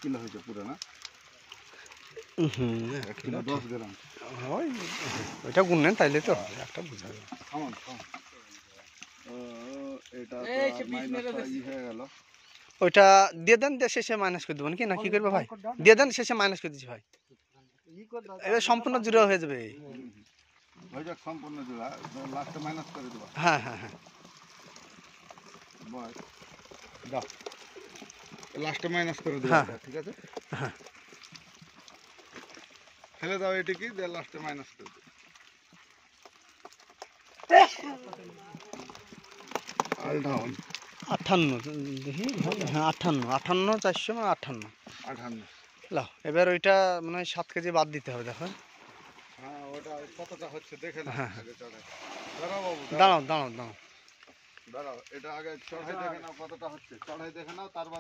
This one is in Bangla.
কিলো হয়েছে পুরো না? 1 কিলো 10 গ্রাম। ওই ওইটা গুনলেন তাইলে তো একটা বুঝা যাবে। এটা হয়ে গেল। ওইটা দিয়ে দেন, দিয়ে শেষে মাইনাস করে দেবেন কি না কি করবে ভাই? দিয়ে দেন, শেষে মাইনাস করে দিচ্ছি ভাই, এবার সম্পূর্ণ জিরো হয়ে যাবে। হয়ে যাক সম্পূর্ণ জোড়া, লাস্টে মাইনাস করে দেবো। হ্যাঁ হ্যাঁ হ্যাঁ, দাও লাস্টে মাইনাস করে দেবো। হ্যাঁ। ঠিক আছে, হ্যাঁ। ফেলে দাও এটি কি দিয়ে লাস্টে মাইনাস করে দেবো। অল ডাউন 58 দেখি, হ্যাঁ 58 400 মানে 58। 58। লাও এবার ওইটা মানে 7 কেজি বাদ দিতে হবে, দেখো। হ্যাঁ ওটা কতটা হচ্ছে দেখে নাও। হ্যাঁ। আগে চড়াই দাঁড়াও বাবু, দাঁড়াও দাঁড়াও দাঁড়াও, দাঁড়াও, এটা আগে চড়াই দেখে নাও কতটা হচ্ছে। চড়াই দেখে নাও, তারপর